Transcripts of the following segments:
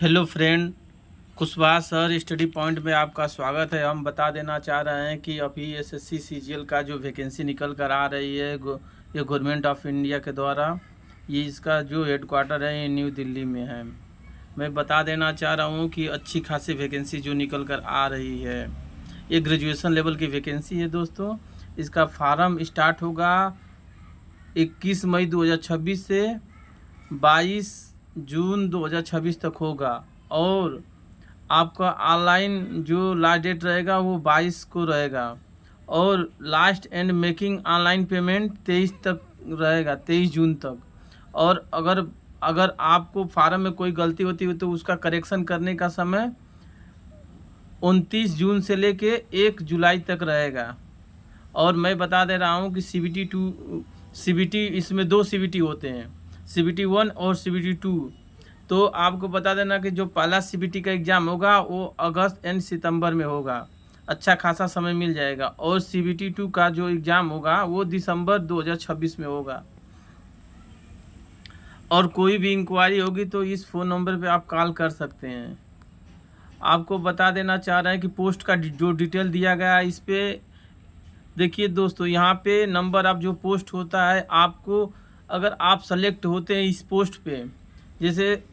Hello friend, Kushwaha sir study point में आपका स्वागत है। हम बता देना चाह रहे हैं कि अभी एसएससी सीजीएल का जो वैकेंसी निकल कर आ रही है ये गवर्नमेंट ऑफ इंडिया के द्वारा, ये इसका जो हेडक्वार्टर है ये न्यू दिल्ली में है। मैं बता देना चाह रहा हूँ कि अच्छी खासी वैकेंसी जो निकल कर आ रही है, ये ग्रेजुएशन लेवल की वैकेंसी है दोस्तों। इसका फार्म स्टार्ट होगा 21 मई 2026 से 22 जून 2026 तक होगा, और आपका ऑनलाइन जो लास्ट डेट रहेगा वो 22 को रहेगा, और last and making online payment 23 तक रहेगा, 23 जून तक। और अगर अगर आपको फार्म में कोई गलती होती है तो उसका करेक्शन करने का समय 29 जून से लेके 1 जुलाई तक रहेगा। और मैं बता दे रहा हूँ कि CBT इसमें 2 CBT होते हैं, CBT 1 और CBT 2। तो आपको बता देना कि जो पहला CBT का एग्ज़ाम होगा वो अगस्त एंड सितंबर में होगा, अच्छा खासा समय मिल जाएगा। और CBT 2 का जो एग्ज़ाम होगा वो दिसंबर 2026 में होगा। और कोई भी इंक्वायरी होगी तो इस फ़ोन नंबर पे आप कॉल कर सकते हैं। आपको बता देना चाह रहे हैं कि पोस्ट का जो डिटेल दिया गया है इस पर देखिए दोस्तों, यहाँ पे नंबर आप जो पोस्ट होता है, आपको अगर आप सेलेक्ट होते हैं इस पोस्ट पे, जैसे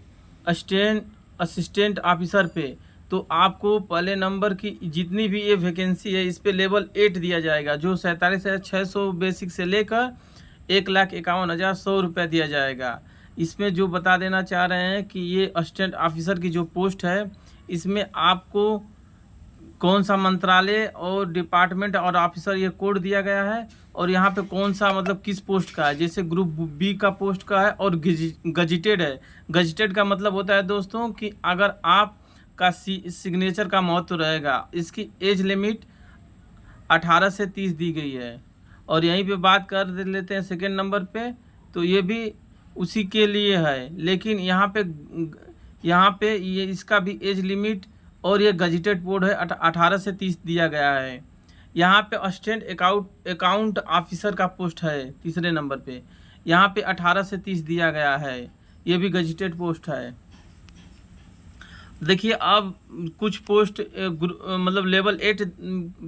असिस्टेंट ऑफिसर पे, तो आपको पहले नंबर की जितनी भी ये वैकेंसी है इस पे लेवल 8 दिया जाएगा, जो 47,600 बेसिक से लेकर 1,51,100 रुपये दिया जाएगा। इसमें जो बता देना चाह रहे हैं कि ये असिस्टेंट ऑफिसर की जो पोस्ट है, इसमें आपको कौन सा मंत्रालय और डिपार्टमेंट और ऑफिसर ये कोड दिया गया है, और यहाँ पे कौन सा मतलब किस पोस्ट का है। जैसे ग्रुप बी का पोस्ट का है और गजिटेड है। गजिटेड का मतलब होता है दोस्तों कि अगर आपका सिग्नेचर का महत्व रहेगा। इसकी एज लिमिट 18 से 30 दी गई है। और यहीं पे बात कर लेते हैं सेकेंड नंबर पे, तो ये भी उसी के लिए है, लेकिन यहाँ पे ये इसका भी एज लिमिट और ये गजिटेड बोर्ड है 18 से 30 दिया गया है। यहाँ पे असिस्टेंट अकाउंट ऑफिसर का पोस्ट है तीसरे नंबर पे, यहाँ पे 18 से 30 दिया गया है, ये भी गजिटेड पोस्ट है। देखिए अब कुछ पोस्ट मतलब लेवल 8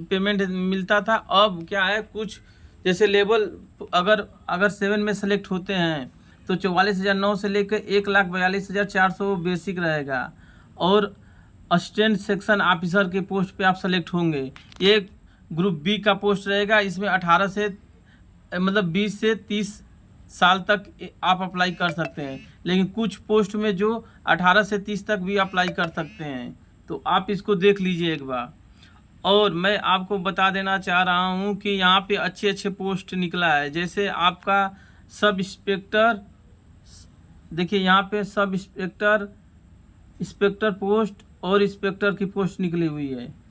पेमेंट मिलता था, अब क्या है, कुछ जैसे लेवल अगर 7 में सेलेक्ट होते हैं तो 44,900 से लेकर 1,42,400 बेसिक रहेगा। और असिस्टेंट सेक्शन ऑफिसर के पोस्ट पे आप सेलेक्ट होंगे। एक ग्रुप बी का पोस्ट रहेगा, इसमें 18 से मतलब 20 से 30 साल तक आप अप्लाई कर सकते हैं, लेकिन कुछ पोस्ट में जो 18 से 30 तक भी अप्लाई कर सकते हैं, तो आप इसको देख लीजिए एक बार। और मैं आपको बता देना चाह रहा हूँ कि यहाँ पे अच्छे अच्छे पोस्ट निकला है, जैसे आपका सब इंस्पेक्टर, देखिए यहाँ पे सब इंस्पेक्टर पोस्ट और इंस्पेक्टर की पोस्ट निकली हुई है।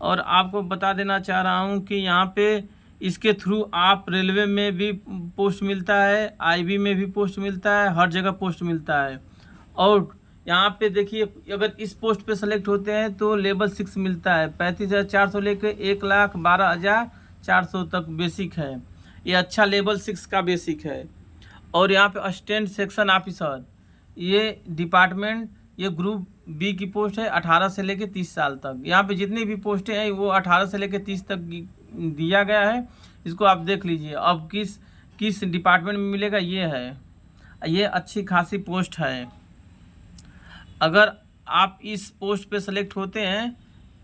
और आपको बता देना चाह रहा हूँ कि यहाँ पे इसके थ्रू आप रेलवे में भी पोस्ट मिलता है, IB में भी पोस्ट मिलता है, हर जगह पोस्ट मिलता है। और यहाँ पे देखिए, अगर इस पोस्ट पे सेलेक्ट होते हैं तो लेवल 6 मिलता है, 35,400 लेकर 1,12,400 तक बेसिक है। ये अच्छा लेवल 6 का बेसिक है। और यहाँ पे असिस्टेंट सेक्शन ऑफिसर, ये डिपार्टमेंट, ये ग्रुप बी की पोस्ट है 18 से लेकर 30 साल तक। यहाँ पे जितनी भी पोस्टें हैं वो 18 से लेकर 30 तक दिया गया है। इसको आप देख लीजिए। अब किस डिपार्टमेंट में मिलेगा, ये है, ये अच्छी खासी पोस्ट है। अगर आप इस पोस्ट पे सेलेक्ट होते हैं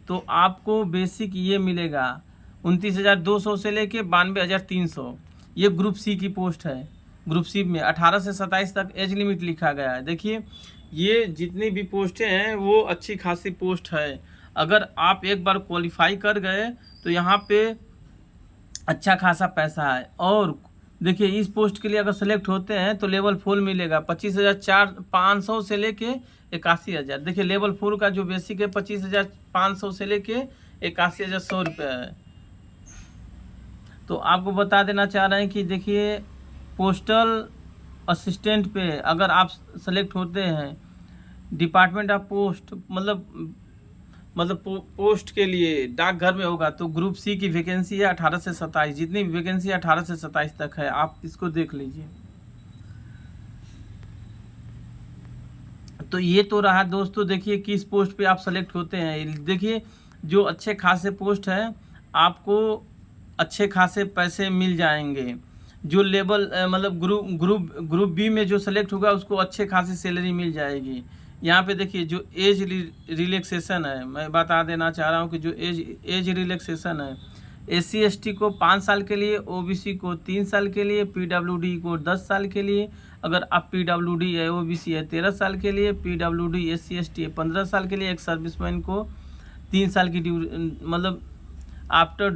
तो आपको बेसिक ये मिलेगा 29,200 से लेके 92,300। ये ग्रुप सी की पोस्ट है। ग्रुप सी में 18 से 27 तक एज लिमिट लिखा गया है। देखिए ये जितनी भी पोस्टें हैं वो अच्छी खासी पोस्ट है। अगर आप एक बार क्वालिफाई कर गए तो यहाँ पे अच्छा खासा पैसा है। और देखिए इस पोस्ट के लिए अगर सेलेक्ट होते हैं तो लेवल 4 मिलेगा 25,500 से लेके 81,000। देखिए लेवल 4 का जो बेसिक है 25,500 से लेके 81,100 रुपये है। तो आपको बता देना चाह रहे हैं कि देखिए पोस्टल असिस्टेंट पे अगर आप सेलेक्ट होते हैं, डिपार्टमेंट ऑफ पोस्ट मतलब पोस्ट के लिए डाकघर में होगा, तो ग्रुप सी की वैकेंसी है 18 से 27। जितनी भी वैकेंसी 18 से 27 तक है, आप इसको देख लीजिए। तो ये तो रहा दोस्तों, देखिए किस पोस्ट पे आप सेलेक्ट होते हैं। देखिए जो अच्छे खासे पोस्ट है आपको अच्छे खासे पैसे मिल जाएंगे। जो लेवल मतलब ग्रुप बी में जो सेलेक्ट होगा उसको अच्छे खासी सैलरी मिल जाएगी। यहाँ पे देखिए जो एज रिलैक्सेशन है, मैं बता देना चाह रहा हूँ कि जो एज रिलैक्सेशन है, SC ST को 5 साल के लिए, OBC को 3 साल के लिए, PWD को 10 साल के लिए, अगर आप PWD है OBC है 13 साल के लिए, PWD SC ST है 15 साल के लिए, एक सर्विसमैन को 3 साल की मतलब after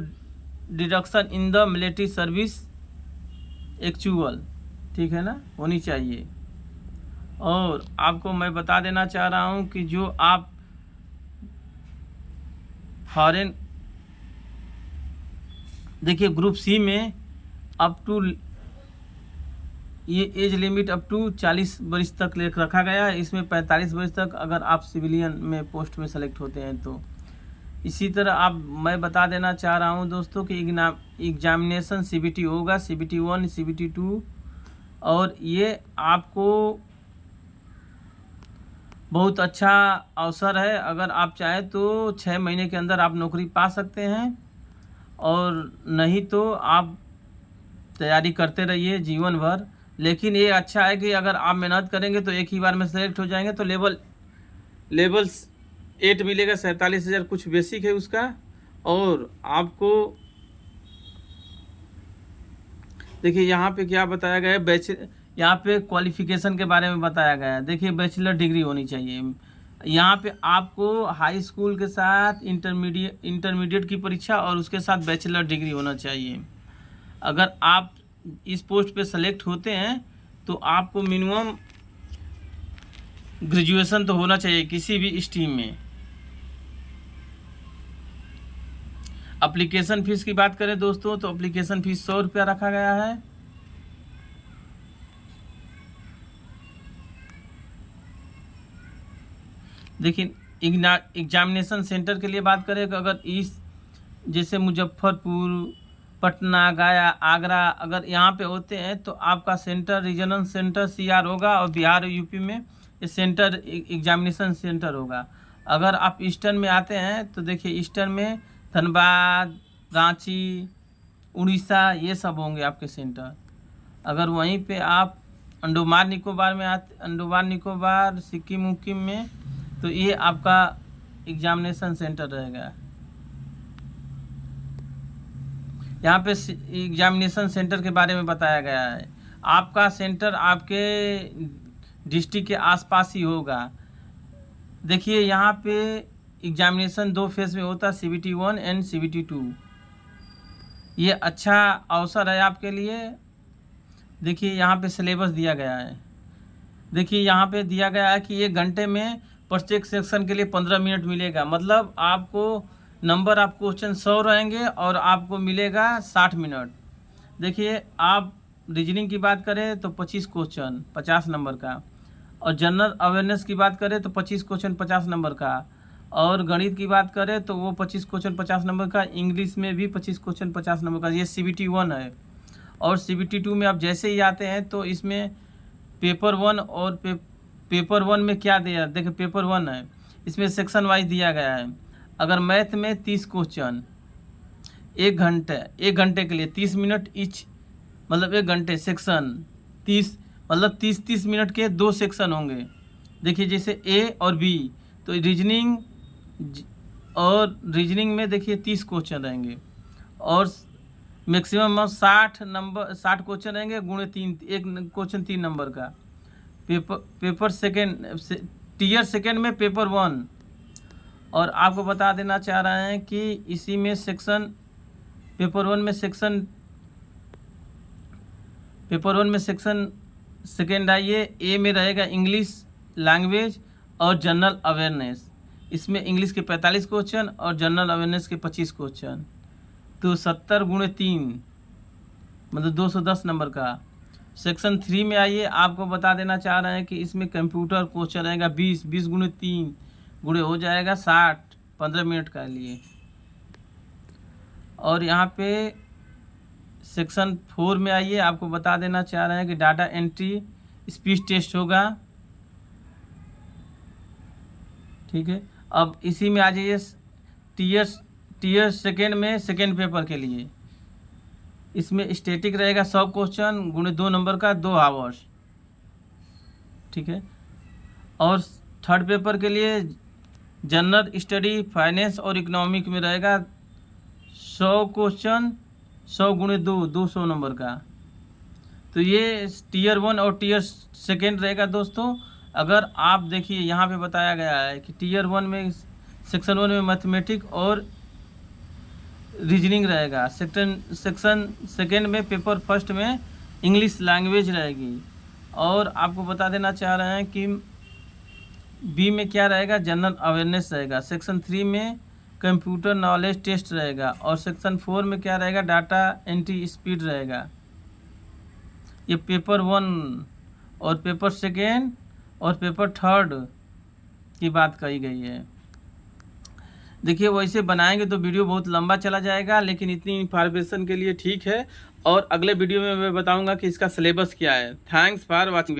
deduction in the military service actual, ठीक है ना, होनी चाहिए। और आपको मैं बता देना चाह रहा हूँ कि जो आप फॉरेन, देखिए ग्रुप सी में अप टू ये एज लिमिट अप टू 40 वर्ष तक रखा गया है। इसमें 45 वर्ष तक अगर आप सिविलियन में पोस्ट में सेलेक्ट होते हैं तो। इसी तरह मैं बता देना चाह रहा हूं दोस्तों कि एग्जामिनेशन CBT होगा, CBT 1, CBT 2, और ये आपको बहुत अच्छा अवसर है। अगर आप चाहें तो 6 महीने के अंदर आप नौकरी पा सकते हैं, और नहीं तो आप तैयारी करते रहिए जीवन भर। लेकिन ये अच्छा है कि अगर आप मेहनत करेंगे तो एक ही बार में सेलेक्ट हो जाएंगे। तो लेवल 8 मिलेगा, 47,000 कुछ बेसिक है उसका। और आपको देखिए यहाँ पे क्या बताया गया है, यहाँ पे क्वालिफिकेशन के बारे में बताया गया है। देखिए बैचलर डिग्री होनी चाहिए। यहाँ पे आपको हाई स्कूल के साथ इंटरमीडिएट की परीक्षा और उसके साथ बैचलर डिग्री होना चाहिए। अगर आप इस पोस्ट पे सेलेक्ट होते हैं तो आपको मिनिमम ग्रेजुएशन तो होना चाहिए किसी भी स्ट्रीम में। एप्लीकेशन फीस की बात करें दोस्तों तो एप्लीकेशन फीस 100 रुपया रखा गया है। देखिए एग्जामिनेशन सेंटर के लिए बात करें तो अगर जैसे मुजफ्फरपुर, पटना, गया, आगरा अगर यहाँ पे होते हैं तो आपका सेंटर रीजनल सेंटर CR होगा, और बिहार UP में ये सेंटर एग्जामिनेशन सेंटर होगा। अगर आप ईस्टर्न में आते हैं तो देखिए ईस्टर्न में धनबाद, रांची, उड़ीसा ये सब होंगे आपके सेंटर। अगर वहीं पे आप अंडमान निकोबार, सिक्किम उक्किम में, तो ये आपका एग्जामिनेशन सेंटर रहेगा। यहाँ पे एग्जामिनेशन सेंटर के बारे में बताया गया है। आपका सेंटर आपके डिस्ट्रिक्ट के आसपास ही होगा। देखिए यहाँ पे एग्जामिनेशन 2 फेज में होता है, CBT 1 एंड CBT 2। ये अच्छा अवसर है आपके लिए। देखिए यहाँ पे सिलेबस दिया गया है। देखिए यहाँ पे दिया गया है कि 1 घंटे में प्रत्येक सेक्शन के लिए 15 मिनट मिलेगा। मतलब आपको नंबर ऑफ क्वेश्चन 100 रहेंगे और आपको मिलेगा 60 मिनट। देखिए आप रीजनिंग की बात करें तो 25 क्वेश्चन 50 नंबर का, और जनरल अवेयरनेस की बात करें तो 25 क्वेश्चन 50 नंबर का, और गणित की बात करें तो वो 25 क्वेश्चन 50 नंबर का, इंग्लिश में भी 25 क्वेश्चन 50 नंबर का। ये CBT 1 है। और CBT 2 में आप जैसे ही आते हैं तो इसमें पेपर 1 और पेपर 1 में क्या दिया, देखिए पेपर 1 है, इसमें सेक्शन वाइज दिया गया है। अगर मैथ में 30 क्वेश्चन 1 घंटे के लिए 30 मिनट ईच, मतलब 1 घंटे सेक्शन 30, मतलब 30 मिनट के 2 सेक्शन होंगे। देखिए जैसे A और B, तो रीजनिंग में देखिए 30 क्वेश्चन रहेंगे, और मैक्सिमम 60 क्वेश्चन रहेंगे गुणे 3, एक क्वेश्चन 3 नंबर का। पेपर सेकेंड टीयर सेकेंड में पेपर 1। और आपको बता देना चाह रहे हैं कि इसी में पेपर 1 में सेक्शन सेकेंड आइए, A में रहेगा इंग्लिश लैंग्वेज और जनरल अवेयरनेस। इसमें इंग्लिश के 45 क्वेश्चन और जनरल अवेयरनेस के 25 क्वेश्चन, तो 70 गुणे 3 मतलब 210 नंबर का। सेक्शन 3 में आइए, आपको बता देना चाह रहे हैं कि इसमें कंप्यूटर क्वेश्चन रहेगा 20 गुणे 3 गुणे हो जाएगा 60, 15 मिनट का लिए। और यहाँ पे सेक्शन 4 में आइए, आपको बता देना चाह रहे हैं कि डाटा एंट्री स्पीच टेस्ट होगा, ठीक है। अब इसी में आ जाइए टीयर सेकेंड में सेकेंड पेपर के लिए। इसमें स्टैटिक रहेगा 100 क्वेश्चन गुणे 2 नंबर का 2 आवर्स, ठीक है। और थर्ड पेपर के लिए जनरल स्टडी फाइनेंस और इकोनॉमिक में रहेगा 100 क्वेश्चन 100 गुणे 2 200 नंबर का। तो ये टीयर 1 और टीयर सेकेंड रहेगा दोस्तों। अगर आप देखिए यहाँ पे बताया गया है कि टीयर 1 में सेक्शन 1 में मैथमेटिक्स और रीजनिंग रहेगा। सेक्शन सेकेंड में पेपर फर्स्ट में इंग्लिश लैंग्वेज रहेगी। और आपको बता देना चाह रहे हैं कि बी में क्या रहेगा, जनरल अवेयरनेस रहेगा। सेक्शन 3 में कंप्यूटर नॉलेज टेस्ट रहेगा। और सेक्शन 4 में क्या रहेगा, डाटा एंट्री स्पीड रहेगा। ये पेपर 1 और पेपर सेकेंड और पेपर थर्ड की बात कही गई है। देखिए वैसे बनाएंगे तो वीडियो बहुत लंबा चला जाएगा, लेकिन इतनी इन्फॉर्मेशन के लिए ठीक है। और अगले वीडियो में मैं बताऊंगा कि इसका सिलेबस क्या है। Thanks for watching.